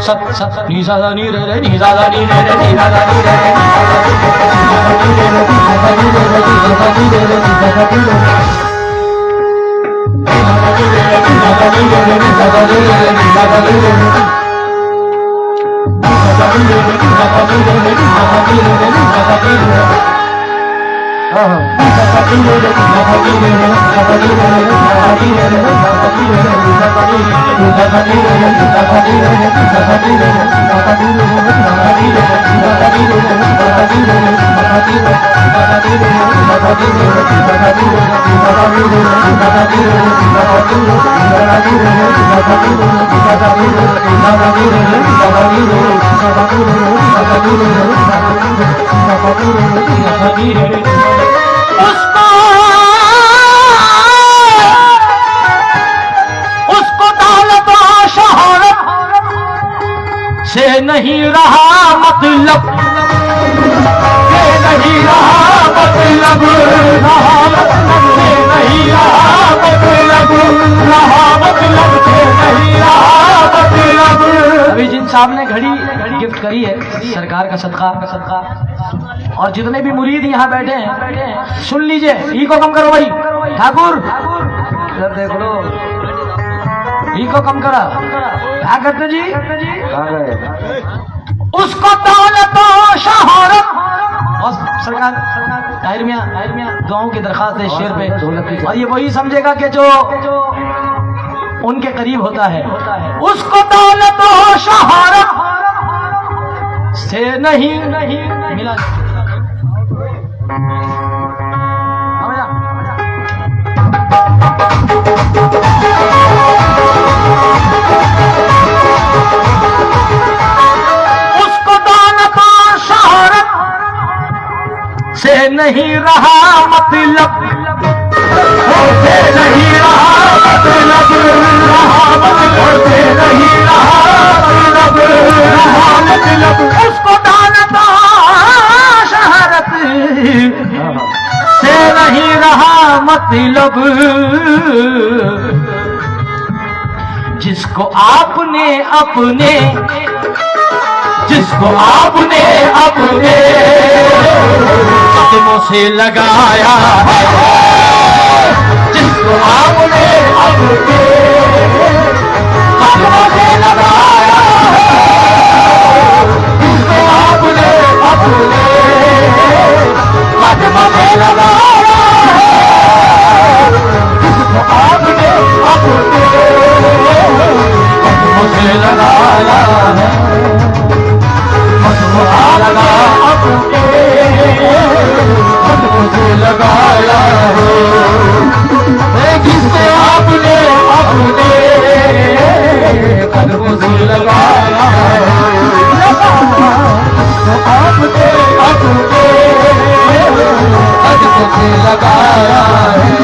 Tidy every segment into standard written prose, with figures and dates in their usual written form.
सत सत नी सा नी रे रे नी सा नी रे रे नी सा नी रे रे उसको दौलत और शोहरत से नहीं रहा मतलब, से नहीं रहा मतलब, रहा मतलब से नहीं रहा मतलब, रहा मतलब से नहीं रहा मतलब। अभी जिन साहब ने घड़ी गिफ्ट करी है सरकार का सदका, और जितने भी मुरीद यहाँ बैठे हैं सुन लीजिए, ई को कम करो भाई ठाकुर, इधर देख लो, ई को कम करा। क्या करते जी? उसको दौलत और शोहरत, और सरकार ताहिर मियां दुआओं की दरखास्त है शेर पे, और ये वही समझेगा कि जो उनके करीब होता है। उसको दौलत और शोहरत से नहीं मिला। उसको दौलत और शोहरत से नहीं रहा मतलब, से नहीं रहा मतलब, रहा मतलब से नहीं रहा मतलब, रहा मतलब। उसको दौलत और शोहरत से नहीं रहा मतलब, जिसको आपने अपने, जिसको आपने अपने कदमों से लगाया है, जिसको आपने अपने कदमों से लगाया है, जिसको आपने अपने कदमों से लगाया है, जिसको आपने अपने कदमों से लगाया है, लगा अपने कदमों से लगाया है, जिसको आपने अपने कदमों से लगाया है, तो आपने अपने कदमों से लगाया है,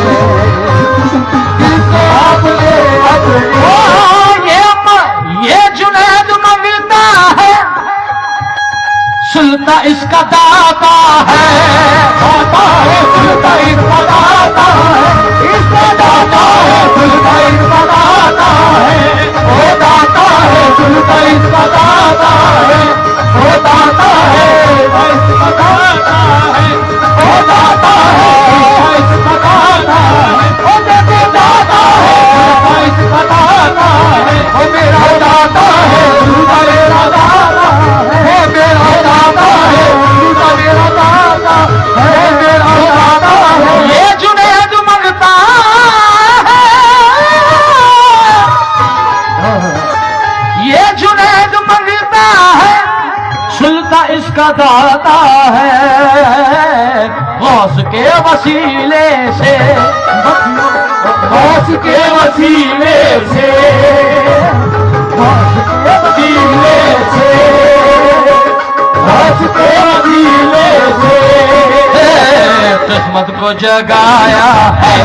जिसको आपने अपने। ये जुनैद मंगता है, सुल्ता इसका दाता है, दाता है सुल्ता इसका दाता है, इसका दाता है सुल्ता इसका दाता है, वो दाता है सुल्ता इसका दाता है, वो दाता है इसका दाता है, वो दाता है इसका दाता है, वो मेरे दाता है इसका दाता है, वो मेरा दाता है सुल्ता मेरा दाता है, मेरा दाता है सुल्ता मेरा दाता है, मेरा दाता है। ये जुनैद मंगता है, ये जुनैद मंगता है, सुल्ता इसका दाता है, गौस के वसीले से, गौस के वसीले से, गौस के वसीले से, गौस के वसीले से किस्मत को जगाया है,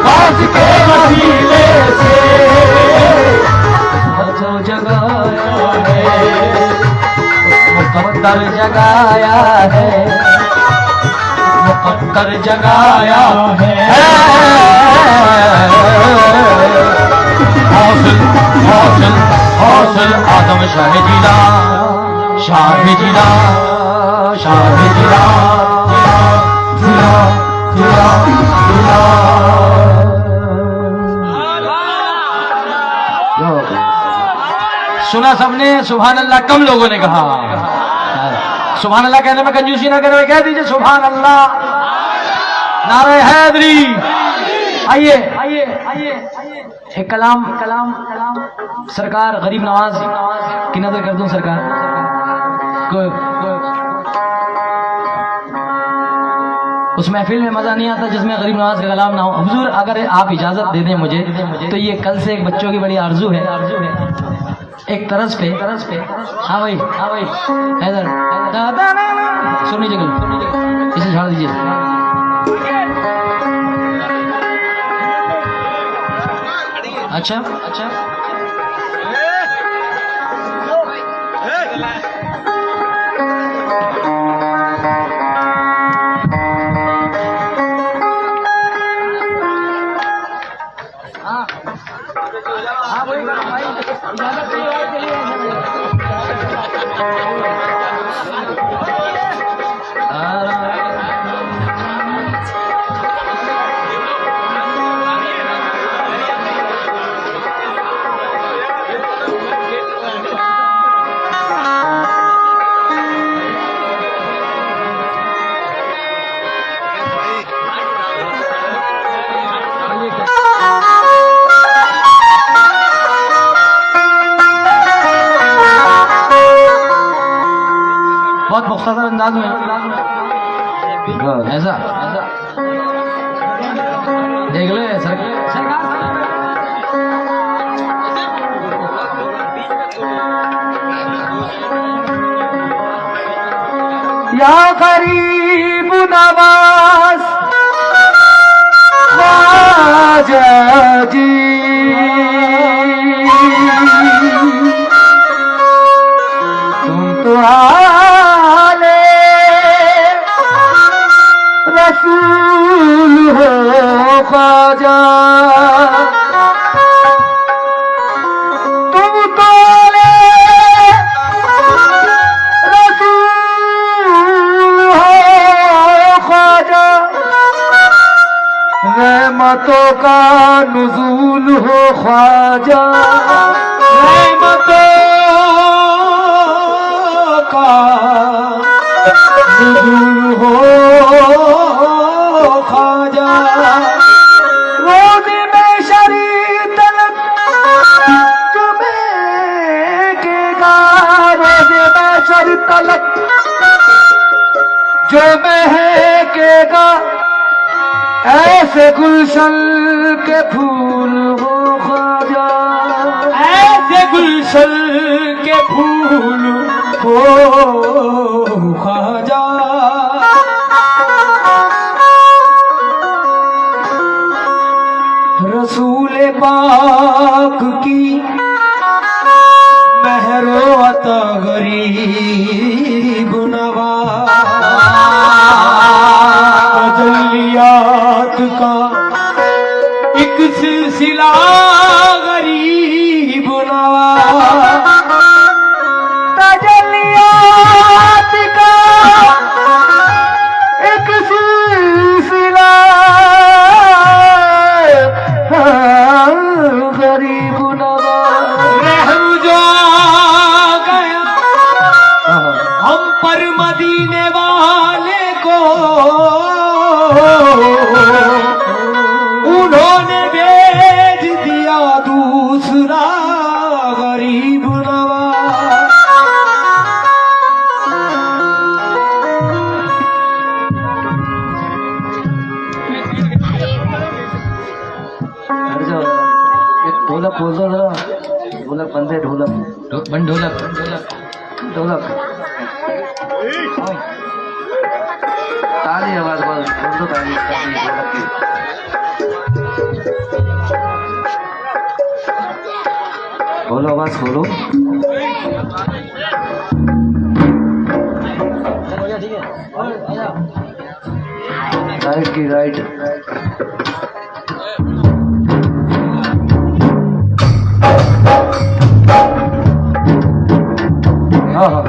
गौस के वसीले से किस्मत को जगाया है, मुकद्दर जगाया है, मुकद्दर जगाया है, हौसल हौसल गौस आदम शाह जिला, शाह जिला, शाह जिला, जिला, जिला, जिला। सुना सबने? सुभान अल्लाह कम लोगों ने कहा। सुभान अल्लाह कहने में कंजूसी ना करें, कह दीजिए सुभान अल्लाह। नारे हैदरी। आइए आइए आइए एक कलाम कलाम कलाम सरकार गरीब नवाज की नजर कर दूं सरकार को। उस महफिल में मजा नहीं आता जिसमें गरीब नवाज का कलाम ना हो। हुजूर अगर आप इजाजत दे दें मुझे तो ये कल से एक बच्चों की बड़ी आरजू है एक तरस पे। हाँ भाई हैदर सुन लीजिए, इसे झाड़ दीजिए। अच्छा अच्छा बहुत मुख्तसर अंदाज में ऐसा देख ले सरकार। या गरीब नवाज ख्वाजा जी, तुम तो रसूल हो ख्वाजा, तुम तो रसूल हो ख्वाजा, रहमतों का नुज़ूल हो ख्वाजा, रहमतों का नुज़ूल हो ख्वाजा। रोज़े में शरी तलक चुमेगा, रोज़े में शरी तलक जो महकेगा, ऐसे गुलशन के फूल हो ख्वाजा, ऐसे गुलशन के फूल हो ख्वाजा। रसूल पाक की महरो अता गरीब नवाज, तजल्लियात का एक सिलसिला गरीब नवाज, तजल्लियात का एक सिलसिला गरीब नवाज। रहम जो गया हम पर मदीने वाले को, उन्होंने भेज दिया दूसरा गरीब नवाज। ढोलक बोल दो जरा, ढोलक बंद है, ढोलक बंद, ढोलक ढोलक ताली आवाज बोल दो, ताली बोलो, आवाज खोलो। राइट की राइट। वाह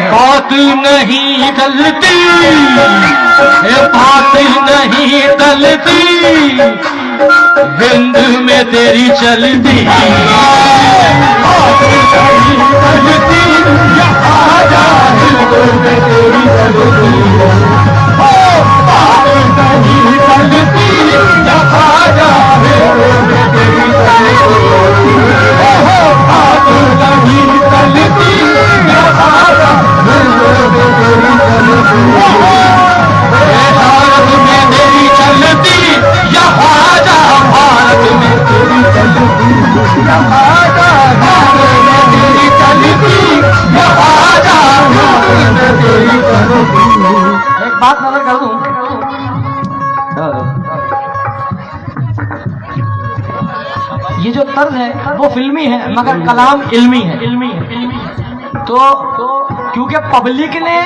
बात नहीं गलती, बात नहीं गलती, हिंद में तेरी चलती, बात नहीं गलती, यहाँ जा हिंद में तेरी चलती, बात नहीं गलती, यहाँ जा हिंद में तेरी चलती, बात नहीं गलती, यहाँ जा भारत में तेरी चलती, यहाँ जा भारत में तेरी चलती, यहाँ जा भारत में तेरी चलती, यहाँ जा भारत में तेरी चलती। एक बात नजर कर दूं, ये जो तर्ज है वो फिल्मी है मगर कलाम इल्मी है। तो क्योंकि पब्लिक ने,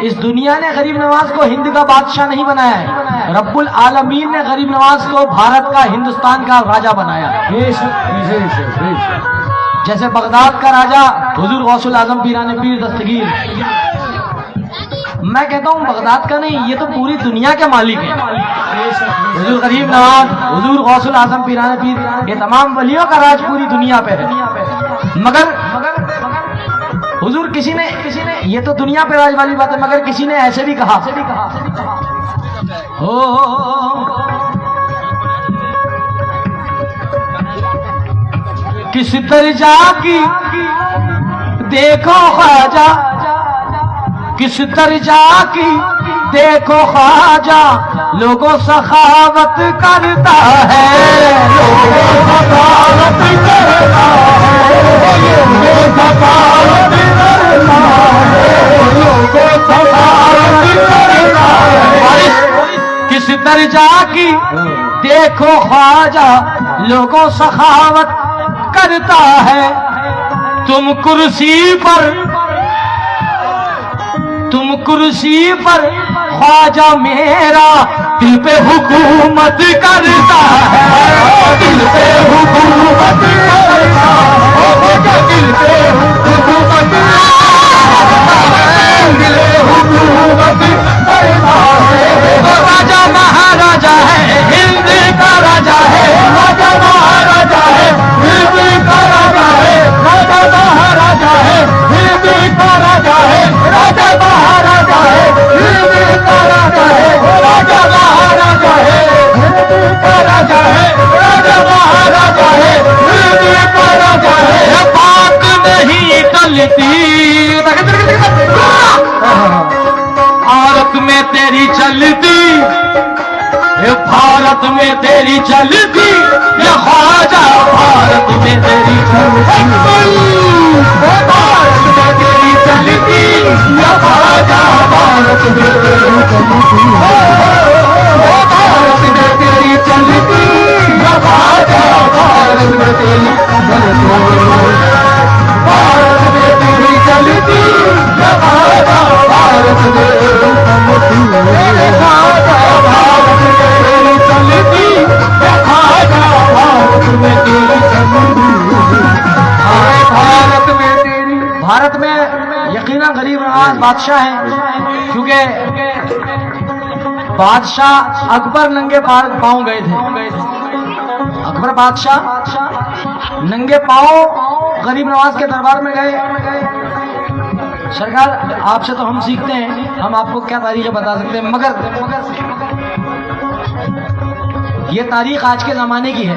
इस दुनिया ने गरीब नवाज को हिंद का बादशाह नहीं बनाया है, रब्बुल आलमीन ने गरीब नवाज को भारत का, हिंदुस्तान का राजा बनाया। जैसे बगदाद का राजा हुजूर गौसुल आजम पीराने पीर दस्तगीर, मैं कहता हूँ बगदाद का नहीं, ये तो पूरी दुनिया के मालिक है। हुजूर गरीब नवाज, हुजूर गौसुल आजम पीराने पीर, ये तमाम वलियों का राज पूरी दुनिया पे है। मगर हुजूर किसी ने ये तो दुनिया पे राज वाली बात है, मगर किसी ने ऐसे भी कहा हो किस दर्जा की देखो ख्वाजा, किस दर्जा की देखो ख्वाजा, लोगों सखावत करता है, लोगों सखावत करता है, लोगों सखावत करता है, लोगों सखावत करता है। किस दर्जा की देखो ख्वाजा, लोगों सखावत करता है। तुम कुर्सी पर ख्वाजा मेरा दिल पे हुकूमत करता है, दिल पे हुकूमत करता है, दिल पे हुकूमत करता है। राजा महाराजा है, हिंद का राजा है, राजा महाराजा है, हिंद का राजा है, राजा महाराजा है, हिंद का राजा है, राजा महाराजा है, हिंद का राजा है, राजा महाराजा है, हिंद का राजा है, राजा महाराजा है। तेरी चलती या ख्वाजा भारत में तेरी चलती, भारत में तेरी चलती या ख्वाजा भारत में तेरी चलती, भारत में तेरी चलती या ख्वाजा भारत में तेरी चलती, भारत में तेरी चलती या ख्वाजा भारत में तेरी चलती, ख्वाजा भारत में तेरी चलती या ख्वाजा भारत में तेरी चलती, भारत में तेरी। भारत में यकीनन गरीब नवाज बादशाह हैं, क्योंकि बादशाह अकबर नंगे पांव गए थे। अकबर बादशाह नंगे पांव गरीब नवाज के दरबार में गए। सरकार, आपसे तो हम सीखते हैं, हम आपको क्या तारीख बता सकते हैं, मगर ये तारीख आज के जमाने की है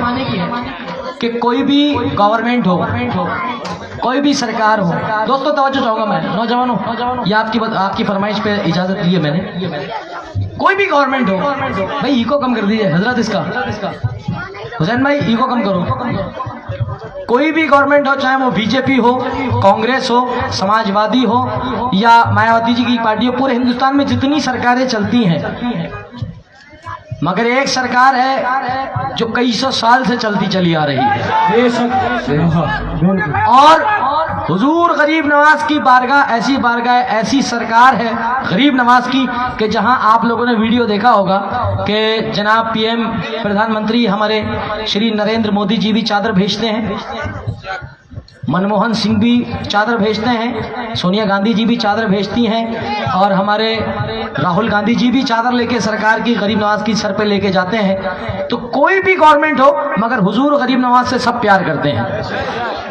कि कोई भी गवर्नमेंट हो, कोई भी सरकार हो। दोस्तों तवज्जो चाहूंगा मैं, नौजवानों, ये आपकी फरमाइश पे इजाजत ली है मैंने। कोई भी गवर्नमेंट हो भाई, ईको कम कर दीजिए हजरत, इसका हुसैन भाई ईको कम करो। कोई भी गवर्नमेंट हो, चाहे वो बीजेपी हो, कांग्रेस हो, समाजवादी हो या मायावती जी की पार्टी हो, पूरे हिंदुस्तान में जितनी सरकारें चलती हैं, मगर एक सरकार है जो कई सौ साल से चलती चली आ रही है, और हुजूर गरीब नवाज की बारगाह ऐसी सरकार है गरीब नवाज की कि जहां आप लोगों ने वीडियो देखा होगा कि जनाब पीएम प्रधानमंत्री हमारे श्री नरेंद्र मोदी जी भी चादर भेजते हैं, मनमोहन सिंह भी चादर भेजते हैं, सोनिया गांधी जी भी चादर भेजती हैं, और हमारे राहुल गांधी जी भी चादर लेके सरकार की गरीब नवाज की सर पे लेके जाते हैं। तो कोई भी गवर्नमेंट हो, मगर हुजूर गरीब नवाज से सब प्यार करते हैं।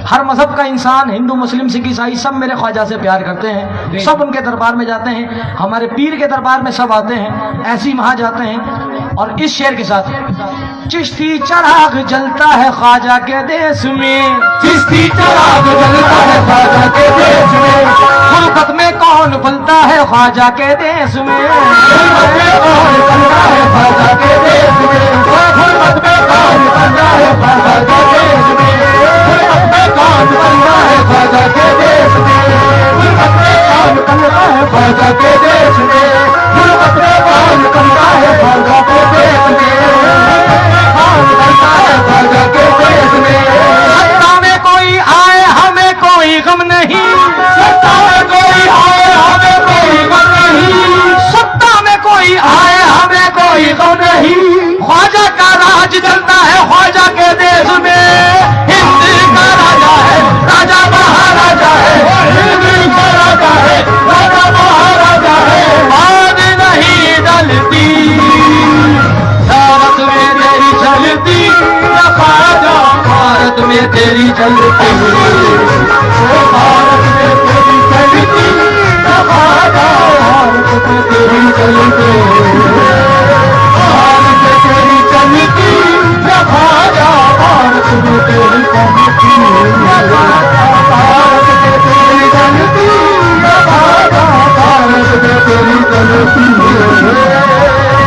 हर मजहब का इंसान, हिंदू मुस्लिम सिख ईसाई, सब मेरे ख्वाजा से प्यार करते हैं, सब उनके दरबार में जाते हैं, हमारे पीर के दरबार में सब आते हैं, ऐसे ही वहां जाते हैं। और इस शेर के साथ, चिश्ती चराग जलता है ख्वाजा के देश में, चिश्ती चराग जलता है ख्वाजा के देश में, गुरबत में कौन पलता है ख्वाजा के देश में, गुरबत में कौन पलता है ख्वाजा के देश में, गुरबत में कौन पलता है ख्वाजा के देश में, गुरबत में कौन पलता है ख्वाजा के देश में, गुरबत में कौन पलता है ख्वाजा के देश में, गुरबत में कौन पलता है ख्वाजा के देश में, कौन पलता है ख्वाजा के देश में। सत्ता में कोई आए हमें कोई गम नहीं, सत्ता में कोई आए हमें कोई गम नहीं, सत्ता में कोई आए हमें कोई गम नहीं, ख्वाजा का राज चलता है ख्वाजा के देश में, हिंद का राजा है राजा महाराजा है, हिंद का राजा है राजा महाराजा है, बात नहीं डलती भारत में तेरी चलती या ख्वाजा भारत में तेरी चलती, भारत में तेरी चलती या ख्वाजा भारत में तेरी चलती, भारत में तेरी चलती या ख्वाजा भारत में तेरी चलती, भारत में तेरी चलती या ख्वाजा भारत में तेरी चलती,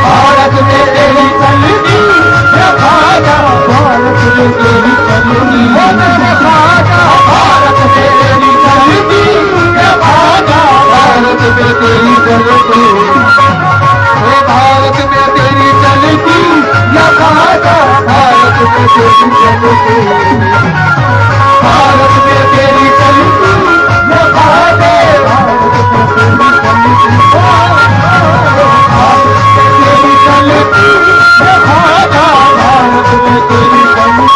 भारत में तेरी चलती या ख्वाजा भारत में तेरी चलती, ख्वाजा भारत में तेरी चलती या ख्वाजा भारत में तेरी चलती, भारत में तेरी चलती या ख्वाजा भारत में तेरी चलती, भारत में तेरी चलती या ख्वाजा भारत में तेरी चलती, भारत में तेरी चलती या ख्वाजा भारत में तेरी चलती।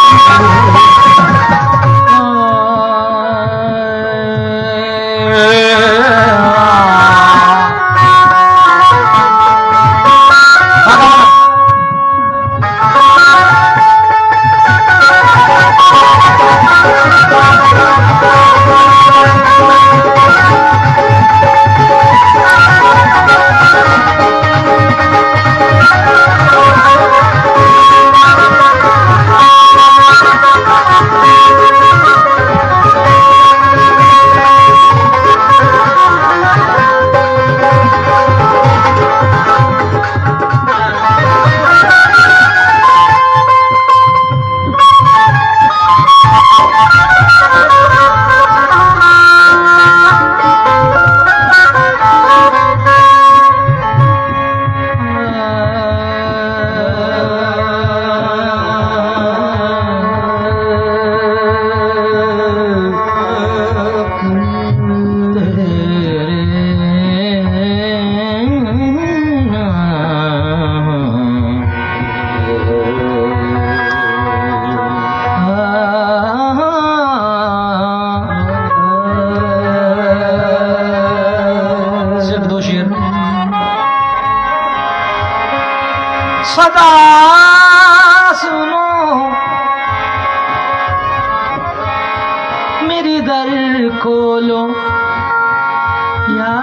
सदा सुनो मेरी दर खोलो या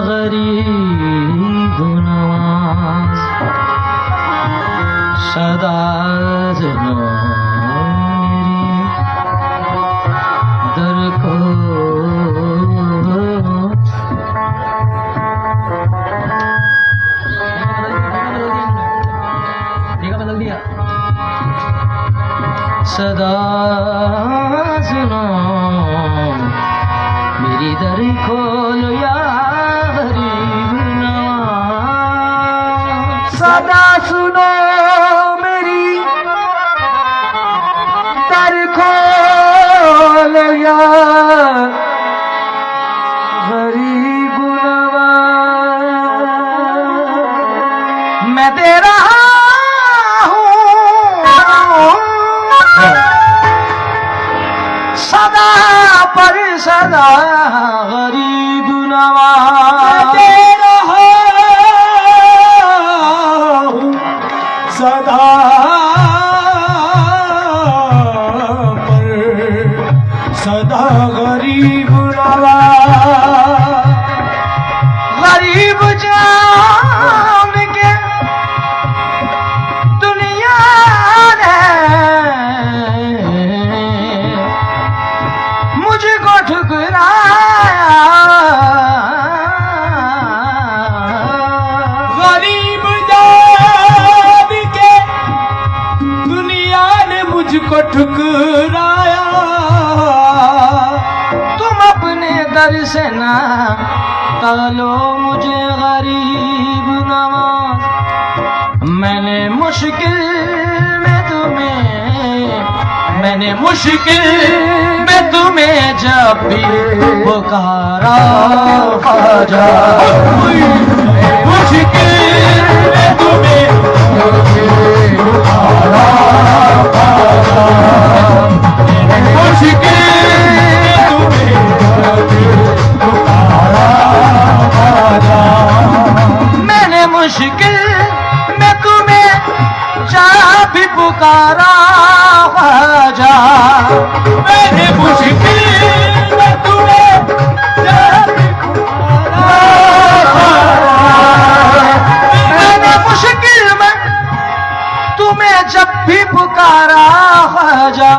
गरीब नवाज, सदा सुनो मेरी दर सदा सुनो मेरी दर खोलो या गरीब नवाज, सदा सुनो मेरी दर खोलो या गरीब नवाज। मैं दे रहा सदा पर सदा गरीब नवाज, दे रहा हूँ सदा पर सदा गरीब नवाज। गरीब जान के दुनिया मुझको ठुकराया, गरीब जान के दुनिया ने मुझको ठुकराया। तुम अपने दर से ना टालो मुझे गरीब नवाज, मैंने मुश्किल जब भी पुकारा ख्वाजा, मुश्किल में तुम्हें पुकारा ख्वाजा, मुश्किल में तुम्हें पुकारा ख्वाजा। मैंने मुश्किल में तुम्हें जब भी पुकारा ख्वाजा, मैंने मुश्किल में तुम्हें जब भी पुकारा, मैंने मुश्किल में तुम्हें जब भी पुकारा ख्वाजा,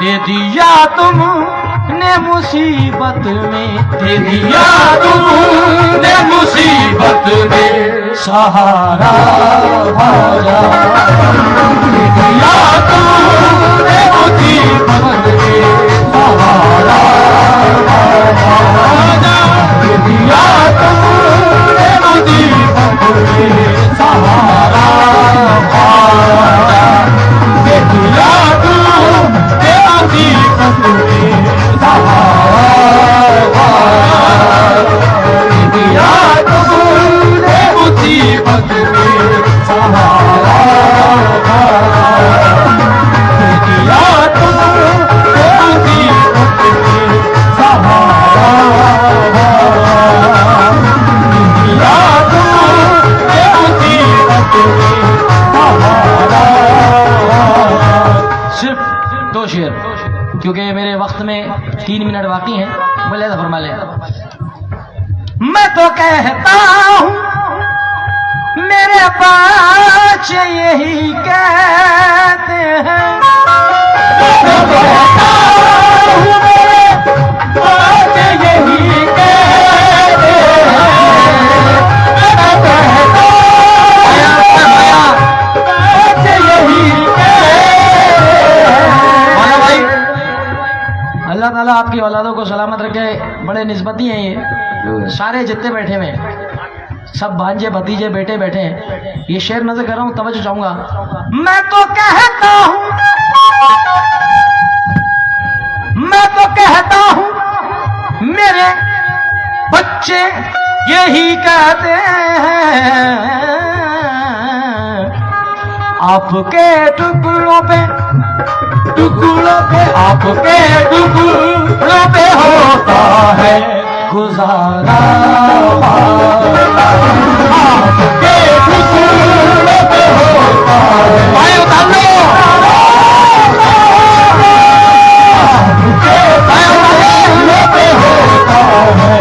दे दिया तुमने मुसीबत में, दे दिया तुमने मुसीबत में सहारा ख्वाजा, दे दिया तुमने मुसीबत में सहारा ख्वाजा, दे दिया तुमने मुसीबत में सहारा ख्वाजा, दे दिया तुमने मुसीबत में सहारा ख्वाजा, दे दिया तुमने मुसीबत में सहारा ख्वाजा, दे दिया तुमने मुसीबत में सहारा ख्वाजा, दे दिया तुमने मुसीबत में सहारा। सिर्फ 2 शेर, क्योंकि मेरे वक्त में 3 मिनट बाकी हैं, बोले तो फरमा ले। मैं तो कहता हूँ मेरे बच्चे यही कहते हैं, मैं तो कहता हूँ मेरे बच्चे यही कहते हैं, मैं तो कहता हूँ बच्चे यही अल्लाह ताला आपकी औलादों को सलामत रखे। बड़े निस्बती हैं ये सारे जितने बैठे हुए, सब भांजे भतीजे बेटे बैठे हैं। ये शेर नजर कर रहा हूँ, तवज्जो चाहूंगा। मैं तो कहता हूँ मेरे बच्चे यही कहते हैं, आपके टुकड़ों पे आपके टुकड़ों पे होता है गुजारा, आपके पे होता है। भाई उतार लो पे होता है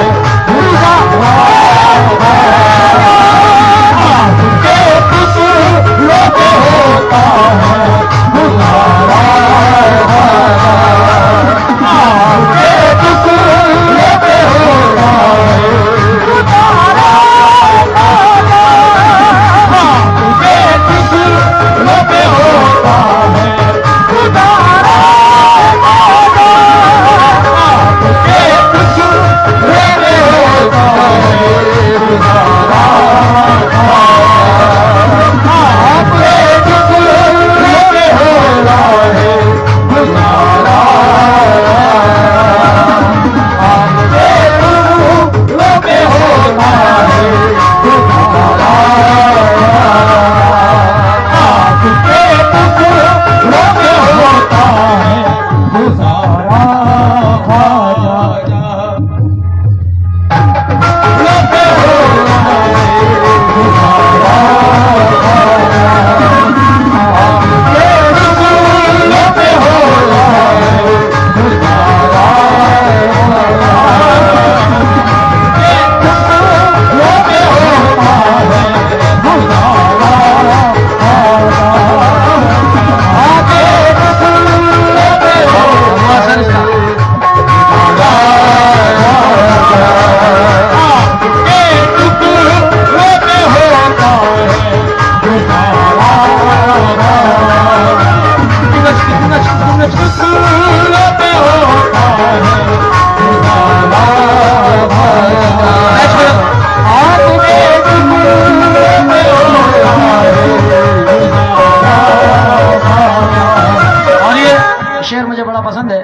शेर मुझे बड़ा पसंद है।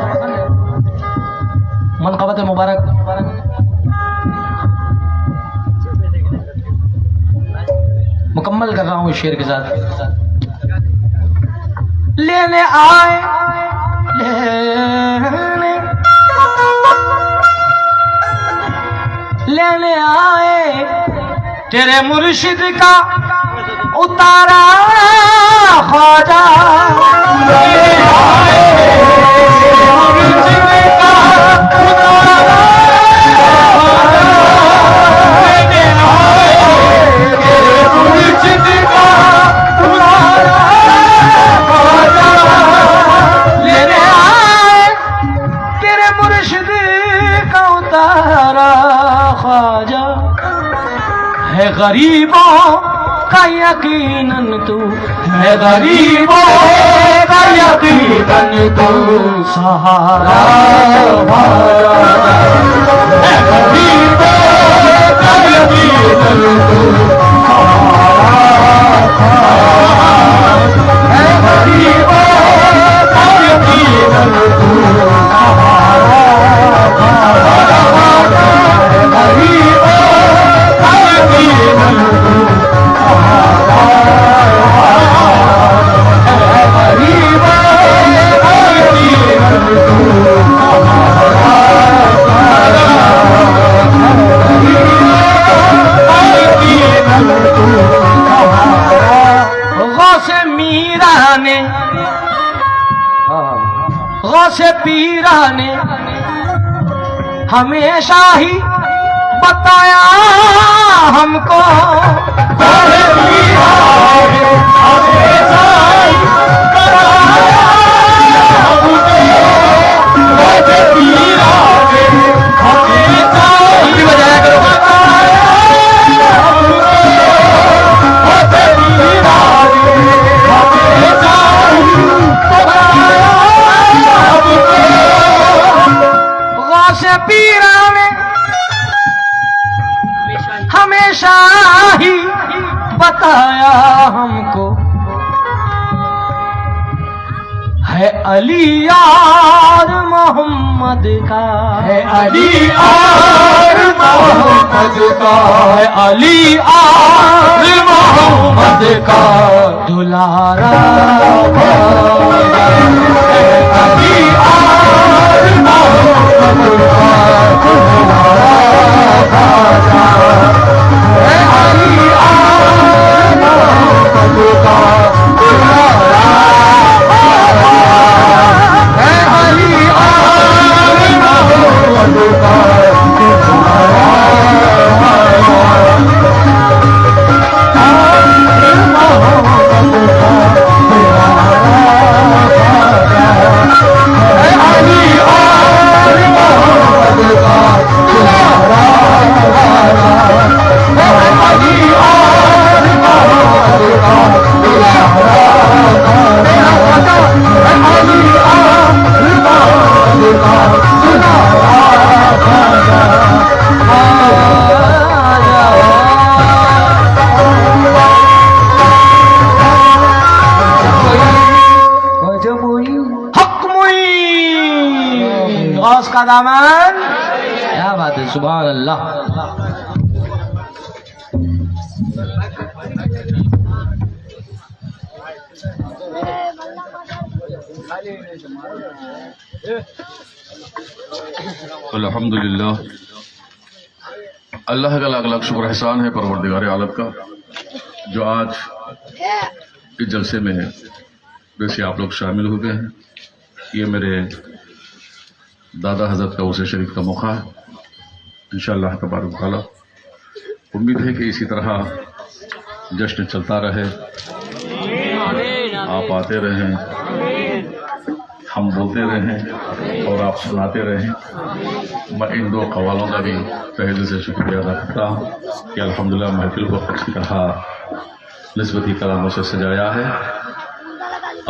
मनक़बत मुबारक मुकम्मल कर रहा हूँ इस शेर के साथ। लेने आए लेने आए तेरे मुर्शिद का उतारा ख्वाजा। है गरीबों का यकीनन तू, है गरीबों का यकीनन तू सहारा है गरीबों का यकीनन तू है गरीबों का यकीनन तू गौसे पीरा ने हमेशा ही बताया हमको, गौसे पीरा ने हमेशा ही बताया हमको, गौसे पीरा ने हमेशा ही बताया हमको, गौसे पीरा ने हमेशा ही बताया गौसे पीरा ने हमेशा ही बताया हमको, है अली यार मोहम्मद का, है अली यार मोहम्मद का, है अली यार मोहम्मद का दुलारा, है अली यार मोहम्मद का दुलारा, है अली यार मोहम्मद का दुलारा है अली आल मोहम्मद का दुलारा का दामन। क्या बात है, सुभान अल्लाह। अल्हम्दुलिल्लाह, अल्लाह का लाख लाख शुक्र एहसान है परवरदिगार आलम का, जो आज इस जलसे में वैसे आप लोग शामिल हो गए हैं। ये मेरे दादा हजरत का उर्स शरीफ का मौका है। इंशाअल्लाह तबारक तआला उम्मीद है कि इसी तरह जश्न चलता रहे, आप आते रहें, हम बोलते रहें और आप सुनाते रहें। मैं इन दो कवालों का भी तहे दिल से शुक्रिया अदा करता हूँ कि अल्हम्दुलिल्लाह महफिल को अच्छी तरह निस्बती कलामों से सजाया है,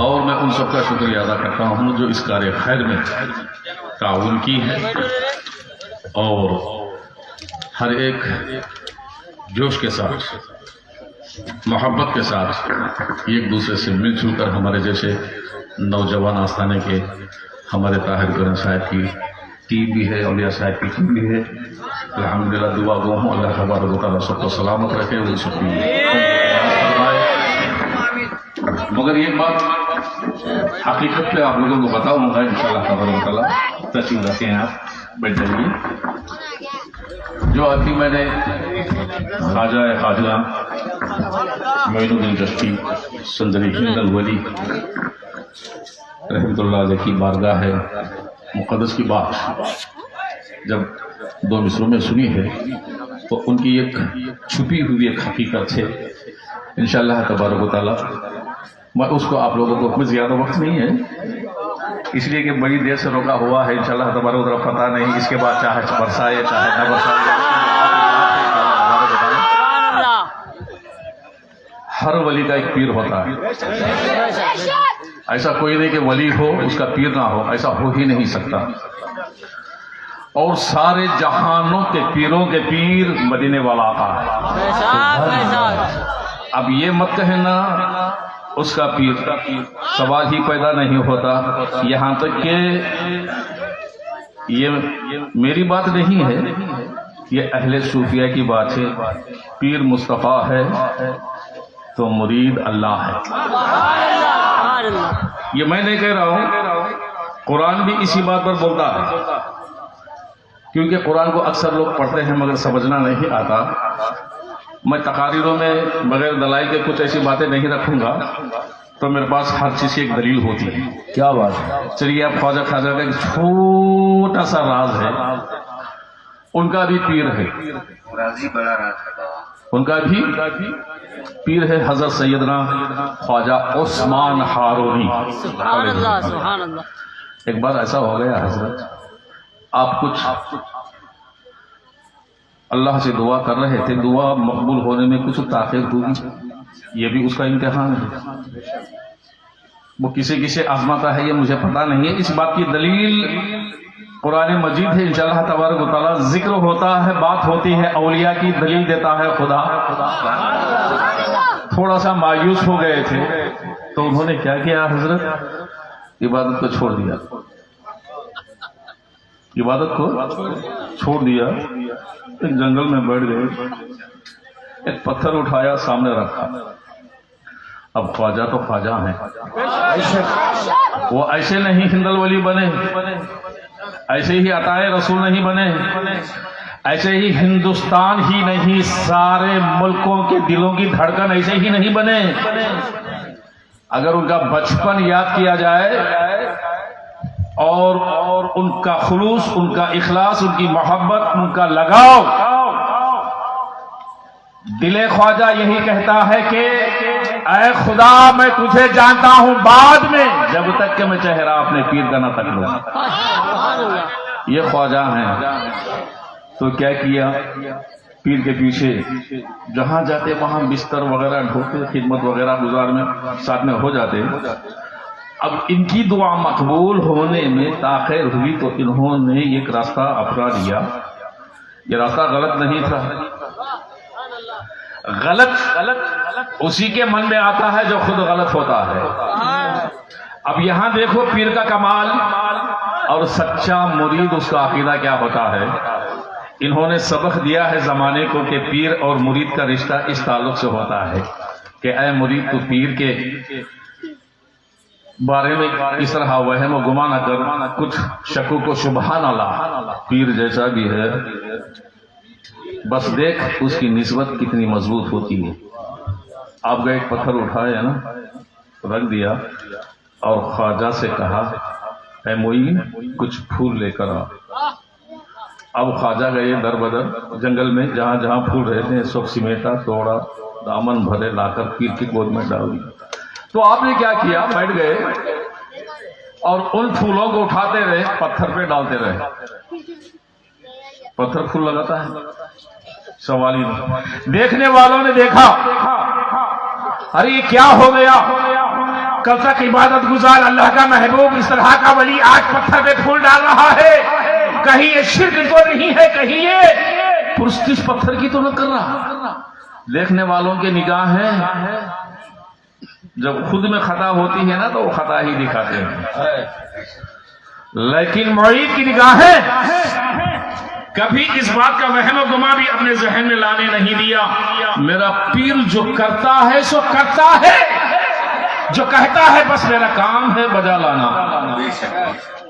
और मैं उन सबका शुक्रिया अदा करता हूँ जो इस कार्य खैर में ताउन की है और हर एक जोश के साथ, मोहब्बत के साथ एक दूसरे से मिलजुल कर हमारे जैसे नौजवान आस्थाने के हमारे ताहिर कुरैन साहब की टीम भी है, औलिया साहब की टीम भी है। अल्हम्दुलिल्लाह दुआ गो हूँ अल्लाह तबारक व तआला सबको सलामत रखे, उन सबकी मगर एक बात हकीकत पे आप लोगों को बताऊंगा इंशाअल्लाह तबारक व तआला। तशरीफ रखें, आप बैठ जाइए। जो अभी मैंने ख्वाजा मोइनुद्दीन चिश्ती संदरी हिंदल वली रहमतुल्लाह अलैह की बारगाह है मुक़द्दस की बात जब दो मिसरों में सुनी है तो उनकी एक छुपी हुई एक हकीकत है। इंशाअल्लाह तबारक व तआला मैं उसको आप लोगों को उसमें ज़्यादा वक्त नहीं है, इसलिए कि बड़ी देर से रोका हुआ है। इंशाअल्लाह तबारक व तआला पता नहीं इसके बाद चाहे बरसाए चाहे न बरसाए, हर वली का एक पीर होता है। ऐसा कोई नहीं कि वली हो उसका पीर ना हो, ऐसा हो ही नहीं सकता। और सारे जहानों के पीरों के पीर मदीने वाला आका है। अब ये मत कहना उसका पीर, सवाल ही पैदा नहीं होता। यहाँ तक कि ये मेरी बात नहीं है, ये अहले सूफिया की बात है। पीर मुस्तफ़ा है तो मुरीद अल्लाह है। ये मैं नहीं कह रहा हूँ, कुरान भी इसी बात पर बोलता है। क्योंकि कुरान को अक्सर लोग पढ़ते हैं मगर समझना नहीं आता। मैं तकारीरों में बगैर दलाइल के कुछ ऐसी बातें नहीं रखूंगा, तो मेरे पास हर चीज की एक दलील होती है। क्या बात है। चलिए, आप ख्वाजा खाजा का एक छोटा सा राज है, उनका भी पीर है, उनका भी पीर है हजरत सैयदना ख्वाजा उस्मान हारूनी। एक बार ऐसा हो गया हजरत, आप कुछ अल्लाह से दुआ कर रहे थे, दुआ मकबूल होने में कुछ ताख़ीर हुई, ये भी उसका इम्तिहान है। वो किसे किसे आजमाता है ये मुझे पता नहीं है। इस बात की दलील कुरान मजीद है। इंशाअल्लाह तबारक व तआला जिक्र होता है, बात होती है, औलिया की दलील देता है खुदा। थोड़ा सा मायूस हो गए थे तो उन्होंने क्या किया हजरत, इबादत को छोड़ दिया, इबादत को छोड़ दिया। एक जंगल में बैठ गए, एक पत्थर उठाया सामने रखा। अब ख्वाजा तो ख्वाजा हैं, वो ऐसे नहीं हिंदल वली बने, ऐसे ही अताए रसूल नहीं बने, ऐसे ही हिंदुस्तान ही नहीं, सारे मुल्कों के दिलों की धड़कन ऐसे ही नहीं बने। अगर उनका बचपन याद किया जाए और उनका खुलूस, उनका इखलास, उनकी मोहब्बत, उनका लगाव, दिले ख्वाजा यही कहता है कि ऐ खुदा मैं तुझे जानता हूं बाद में, जब तक कि मैं चेहरा अपने पीर का ना तक लूं। ये ख्वाजा हैं। तो क्या किया, पीर के पीछे जहां जाते वहां बिस्तर वगैरह ढोते, खिदमत वगैरह गुजार में साथ में हो जाते। अब इनकी दुआ मकबूल होने में ताखिर हुई तो इन्होंने एक रास्ता अपना लिया। ये रास्ता गलत नहीं था। गलत उसी के मन में आता है जो खुद गलत होता है। अब यहां देखो पीर का कमाल और सच्चा मुरीद उसका अकीदा क्या होता है। इन्होंने सबक दिया है जमाने को कि पीर और मुरीद का रिश्ता इस ताल्लुक से होता है कि ऐ मुरीद तू पीर के बारे में इस तरह वहम व गुमा न कर, कुछ शक्कू को शुबहा न ला। पीर जैसा भी है, बस देख उसकी निस्बत कितनी मजबूत होती है। आप गए एक पत्थर उठाए ना, रख दिया और ख्वाजा से कहा ऐ मोइन कुछ फूल लेकर आ। अब ख्वाजा गए दर बदर जंगल में, जहां जहां फूल रहते हैं सब सिमेटा, तोड़ा, दामन भरे लाकर पीर की गोद में डाल दिया। तो आपने क्या किया, बैठ गए और उन फूलों को उठाते रहे, पत्थर पे डालते रहे। पत्थर फूल लगाता है, सवाल ही। देखने वालों ने देखा, अरे ये क्या हो गया, कल तक इबादत गुजार अल्लाह का महबूब इस तरह का वली आज पत्थर पे फूल डाल रहा है, कहीं ये शिर्क तो नहीं है, कहीं ये पुरस्तिश पत्थर की तो न कर रहा। देखने वालों की निगाहें जब खुद में खता होती है ना तो वो खता ही दिखाते हैं, लेकिन मुरीद की निगाहें कभी इस बात का वहम व गुमा भी अपने जहन में लाने नहीं दिया। मेरा पीर जो करता है सो करता है, जो कहता है बस मेरा काम है बजा लाना।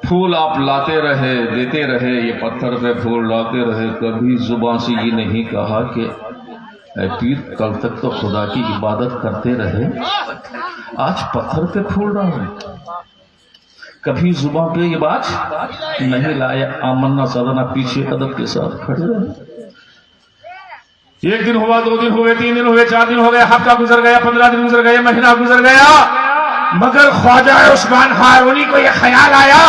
फूल आप लाते रहे, देते रहे, ये पत्थर पे फूल लाते रहे, कभी जुबान से ये नहीं कहा कि ऐ पीर कल तक तो खुदा की इबादत करते रहे, आज पत्थर पे फूल डाले। कभी जुबान पे ये बात नहीं लाया, आमन्ना सदना पीछे अदब के साथ खड़े रहे। एक दिन हुआ, 2 दिन हुए, 3 दिन हुए, 4 दिन हो गए, हफ्ता गुजर गया, 15 दिन गुजर गए, महीना गुजर गया, मगर ख्वाजा उस्मान हारूनी को यह ख्याल आया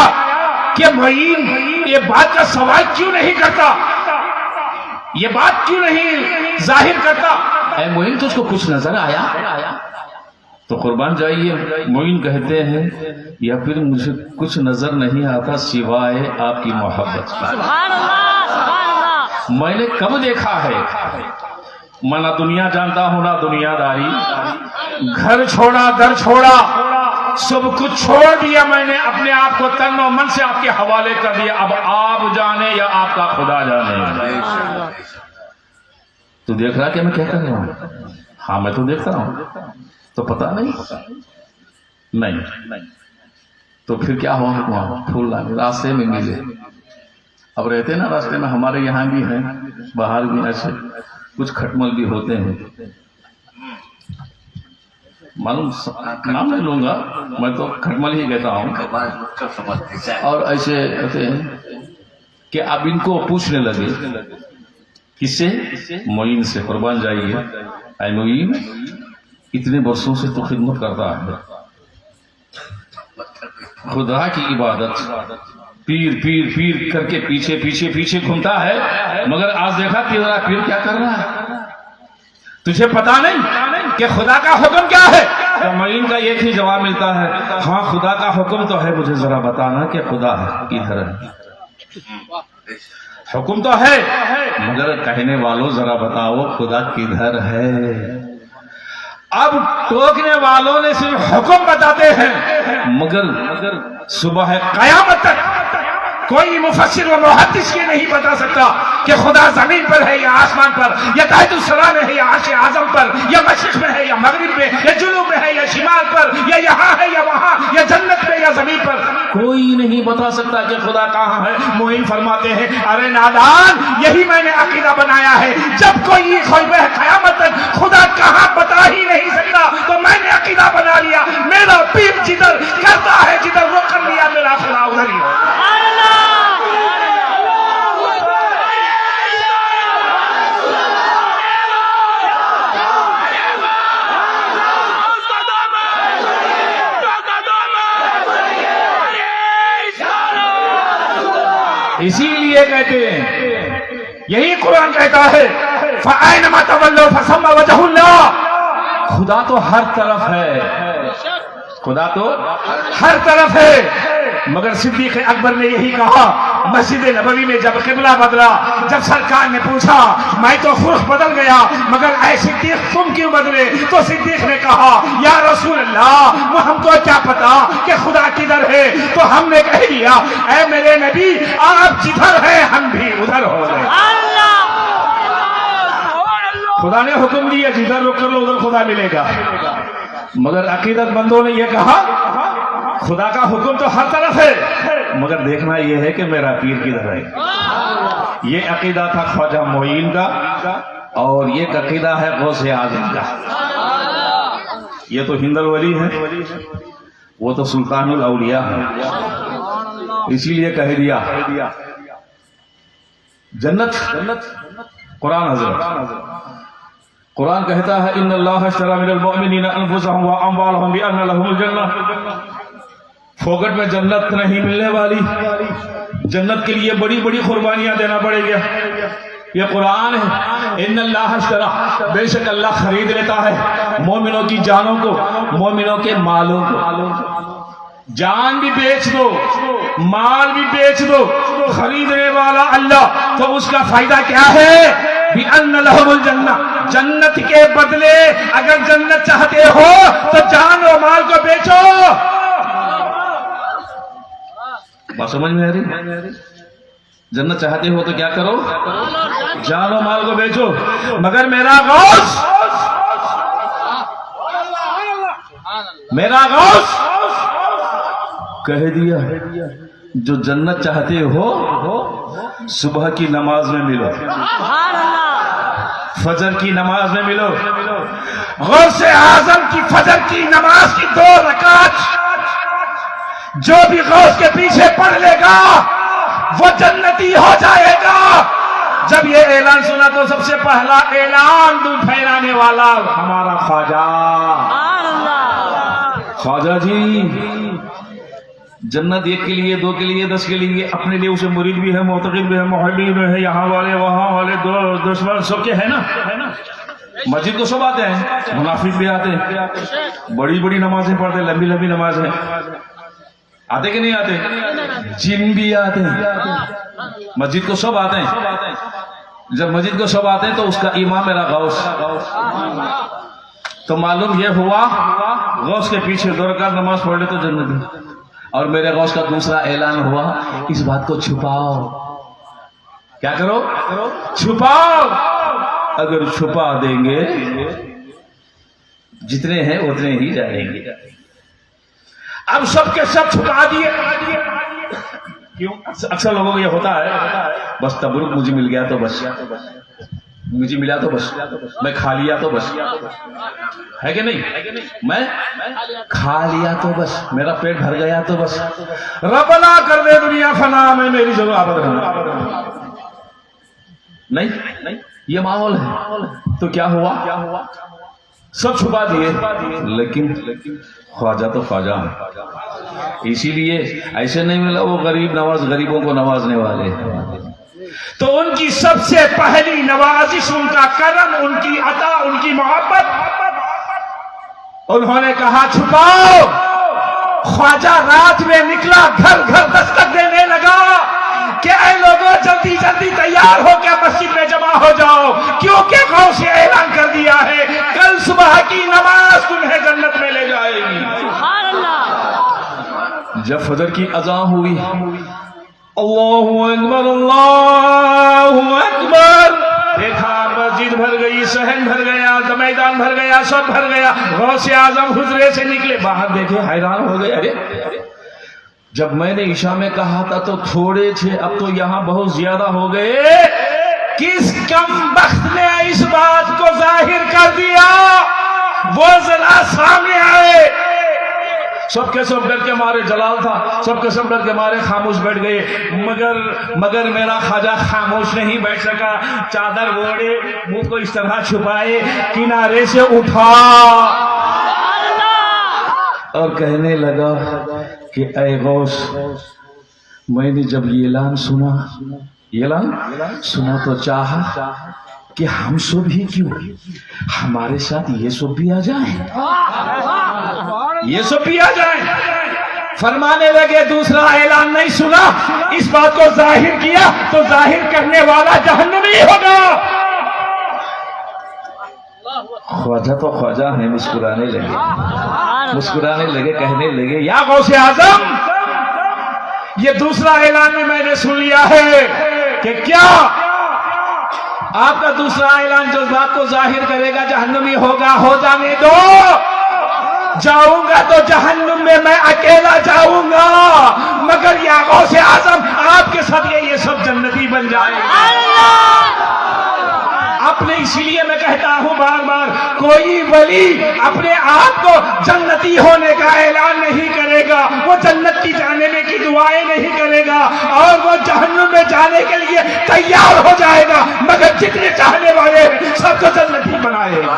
कि मोइन ये बात का सवाल क्यों नहीं करता, ये बात क्यों नहीं जाहिर करता। ऐ मोइन तुझको कुछ नजर आया? तो कुर्बान जाइए, मोइन कहते हैं या फिर मुझे कुछ नजर नहीं आता सिवाय आपकी मोहब्बत की। मैंने कब देखा है, मैं ना दुनिया जानता हूं ना दुनियादारी, घर छोड़ा दर छोड़ा, सब कुछ छोड़ दिया मैंने, अपने आप को तन और मन से आपके हवाले कर दिया। अब आप जाने या आपका खुदा जाने। तो देख रहा कि मैं क्या कर रहा हूं? हाँ मैं तो देख रहा हूं, तो पता नहीं। तो फिर क्या हुआ, वहां फूल रास्ते में मिले। अब रहते ना रास्ते में, हमारे यहाँ भी हैं, बाहर भी ऐसे कुछ खटमल भी होते हैं, मालूम नाम नहीं लूंगा, मैं तो खटमल ही कहता हूं। और ऐसे कहते हैं कि अब इनको पूछने लगे, किससे? मोइन से। कुर्बान जाइए, ऐ मोइन इतने वर्षों से तो खिदमत करता है, खुदा की इबादत पीर पीर पीर करके पीछे पीछे पीछे घूमता है, मगर आज देखा तेरा पीर क्या कर रहा है, तुझे पता नहीं कि खुदा का हुक्म क्या है? तो मोइन का एक ही जवाब मिलता है, हाँ खुदा का हुक्म तो है, मुझे जरा बताना कि खुदा किधर है। हुक्म तो है, मगर कहने वालों जरा बताओ खुदा किधर है। अब टोकने वालों ने सिर्फ हुक्म बताते हैं, मगर सुबह क़यामत तक कोई मुफस्सिर व मुहद्दिस ये नहीं बता सकता कि खुदा जमीन पर है या आसमान पर, या तहतुस सरा में है या अर्श आज़म पर, या मशरिक़ में है या मगरिब में, या जुनूब में है या शिमाल पर, या यहाँ है या वहाँ, या जन्नत में या जमीन पर। कोई नहीं बता सकता कि खुदा कहाँ है। मोइन फरमाते हैं, अरे नादान, यही मैंने अकीदा बनाया है, जब कोई क़यामत तक खुदा कहाँ बता ही नहीं सकता तो मैंने अकीदा बना लिया, मेरा पीर जिधर करता है, जिधर वो कर लिया, मेरा खुदा उधर ही है। इसीलिए कहते हैं, यही कुरान कहता है, फ़अैनमा तवल्लू फ़सम्मा वजहुल्लाह। खुदा तो हर तरफ है, खुदा तो हर तरफ है। मगर सिद्दीक़ अकबर ने यही कहा मस्जिद नबवी में जब क़िबला बदला, जब सरकार ने पूछा, मैं तो खुद बदल गया मगर ऐ सिद्दीक़ तुम क्यों बदले? तो सिद्दीक़ ने कहा, या रसूल अल्लाह, हमको क्या पता कि खुदा किधर है? तो हमने कह दिया, ऐ मेरे नबी, आप जिधर हैं हम भी उधर हो गए। खुदा ने हुक्म दिया, जिधर रुक कर लो उधर खुदा मिलेगा। मगर अकीदत बंदों ने यह कहा, खुदा का हुक्म तो हर तरफ है, मगर देखना यह है कि मेरा पीर किधर है। ये अकीदा था ख्वाजा मोइन का, और ये अकीदा है गौसे आजम का। ये तो हिंदल वली है, वो तो सुल्तानुल औलिया है। इसीलिए कह दिया जन्नत कुरान हजरत, कुरान कहता है, इन्नल्लाह अश्तरा मिनल मुअमिनीना अनफुसहुम व अमवालहुम बिअन्ना लहुमुल जन्नह। फोकट में जन्नत नहीं मिलने वाली, जन्नत के लिए बड़ी बड़ी कुर्बानियां देना पड़ेगा। ये कुरान है, इन्नल्लाह अश्तरा, बेशक अल्लाह खरीद लेता है मोमिनों की जानों को, मोमिनों के मालों को। जान भी बेच दो, माल भी बेच दो, खरीदने वाला अल्लाह, तो उसका फायदा क्या है? बिअन्ना लहुमुल जन्नह, जन्नत के बदले अगर जन्नत चाहते हो तो जान और माल को बेचो। बात समझ में आ रही? जन्नत चाहते हो तो क्या करो? जान और माल को बेचो। मगर मेरा गौस कह दिया, जो जन्नत चाहते हो सुबह की नमाज में मिलो, फजर की नमाज में मिलो। गौसे आजम की फजर की नमाज की 2 रकात जो भी गौस के पीछे पढ़ लेगा वो जन्नती हो जाएगा। जब ये ऐलान सुना तो सबसे पहला ऐलान दूध फैलाने वाला हमारा ख्वाजा जी। जन्नत 1 के लिए, 2 के लिए, 10 के लिए, अपने लिए उसे मुरीद भी है, मोतक़िद भी है, मोहल्ली भी है, यहाँ वाले वहाँ वाले, दुश्मन सबके है ना। मस्जिद को सब आते हैं, मुनाफिक भी आते हैं, बड़ी बड़ी नमाजें पढ़ते, लंबी लंबी नमाज है, आते कि नहीं आते? जिन भी आते हैं, मस्जिद को सब आते हैं। जब मस्जिद को सब आते हैं तो उसका इमाम मेरा गौस। तो मालूम यह हुआ, गौस के पीछे 2 रकात नमाज पढ़ ले तो जन्नत। और मेरे गौस का दूसरा ऐलान हुआ, इस बात को छुपाओ। क्या करो? छुपाओ। अगर छुपा देंगे जितने हैं उतने ही जाएंगे। अब सबके सब छुपा दिए। क्यों? अक्सर लोगों को यह होता है, बस तबरुक मुझे मिल गया तो बस, मुझे मिला तो बस, मैं खा लिया तो बस, है कि नहीं? मैं खा लिया तो बस, मेरा पेट भर गया तो बस, रबना कर दे दुनिया फना में मेरी जगह आबाद रहना। नहीं, ये माहौल है। तो क्या हुआ? सब छुपा दिए, लेकिन ख्वाजा तो ख्वाजा है। इसीलिए ऐसे नहीं मिला वो गरीब नवाज, गरीबों को नवाजने वाले। तो उनकी सबसे पहली नवाजिश, उनका करम, उनकी अता, उनकी मोहब्बत, उन्होंने कहा छुपाओ। ख्वाजा रात में निकला, घर घर दस्तक देने लगा कि ऐ लोगों जल्दी जल्दी तैयार हो के मस्जिद में जमा हो जाओ, क्योंकि गौस ने ऐलान कर दिया है कल सुबह की नमाज तुम्हें जन्नत में ले जाएगी। जब फजर की अज़ान हुई, अल्लाहु अकबर, अल्लाहु अकबर, देखा मस्जिद भर गई, सहन भर गया, मैदान भर गया, सब भर गया। गौसे आजम हुजरे से निकले, बाहर देखे, हैरान हो गए, अरे जब मैंने ईशा में कहा था तो थोड़े थे, अब तो यहां बहुत ज्यादा हो गए। किस कमबख्त ने इस बात को जाहिर कर दिया, वो जरा सामने आए। सबके सब डर के मारे, जलाल था, सबके सब डर के मारे खामोश बैठ गए। मगर मेरा ख्वाजा खामोश नहीं बैठ सका। चादर ओढ़े, मुंह को इस तरह छुपाए, किनारे से उठा और कहने लगा कि ऐ गौस, मैंने जब ये ऐलान सुना तो चाहा कि हम सब ही क्यों, हमारे साथ ये सब भी आ जाए, ये सब भी आ जाए। फरमाने लगे दूसरा ऐलान नहीं सुना, इस बात को जाहिर किया तो जाहिर करने वाला जहन्नमी होगा। ख्वाजा तो ख्वाजा है, मुस्कुराने लगे, कहने लगे या गौसे आजम, ये दूसरा ऐलान में मैंने सुन लिया है कि क्या आपका दूसरा ऐलान जो बात को जाहिर करेगा जहन्नमी होगा, हो जाने दो। जाऊंगा तो जहन्नुम में मैं अकेला जाऊंगा, मगर या गौसे आजम आपके साथ ये सब जन्नती बन जाएगा। अपने इसीलिए मैं कहता हूं बार बार, कोई वली अपने आप को जन्नती होने का ऐलान नहीं करेगा, वो जन्नत की जाने में की दुआएं नहीं करेगा और वो जहन्नुम में जाने के लिए तैयार हो जाएगा, मगर जितने चाहने वाले सबको जन्नती बनाएगा।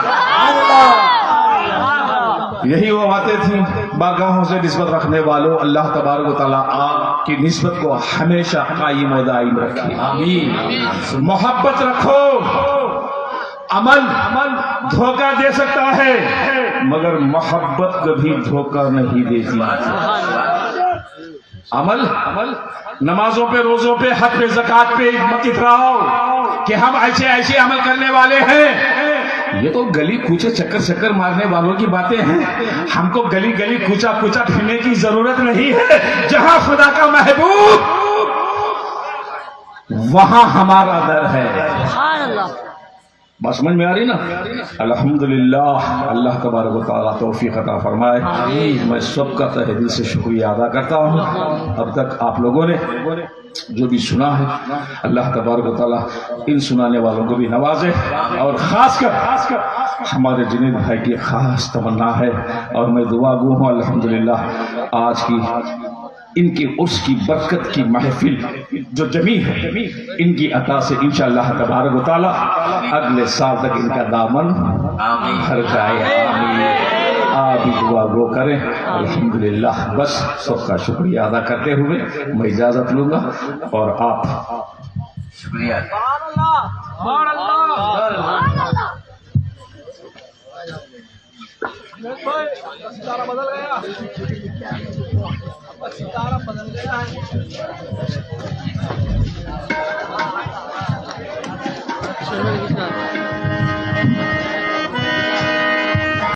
यही वो बातें थी। बारगाहों से निस्बत रखने वालों, अल्लाह तबारक व तआला आपकी निस्बत को हमेशा कायम व दायम रखे, आमीन। मोहब्बत रखो। अमल धोखा दे सकता है, मगर मोहब्बत कभी धोखा नहीं देती। अमल नमाजों पे, रोजों पे, हक पे, ज़कात पे मत इतराओ कि हम ऐसे अमल करने वाले हैं। ये तो गली कूचे चक्कर मारने वालों की बातें हैं। हमको गली कूचा फिरने की जरूरत नहीं है। जहां खुदा का महबूब, वहां हमारा दर है। बात समझ में आ रही ना? अल्हम्दुलिल्लाह, अल्लाह तबारक व तआला तौफीक अता फरमाए। मैं सबका तहे दिल से शुक्रिया अदा करता हूँ। अब तक आप लोगों ने जो भी सुना है, अल्लाह तबारक व तआला इन सुनाने वालों को भी नवाजे। और खासकर हमारे जुनैद भाई की खास तमन्ना है और मैं दुआ गो हूँ अल्हम्दुलिल्लाह आज की इनकी उर्स की बरकत की महफिल जो जमी है, इनकी अता से इंशाअल्लाह तबारक व तआला अगले साल तक इनका दामन भर जाए। आमीन। आप भी दुआ गो करें। अल्हम्दुलिल्लाह। बस सबका शुक्रिया अदा करते हुए मैं इजाजत लूंगा और आप शुक्रिया। सितारा बदल गया, सितारा बदल गया है।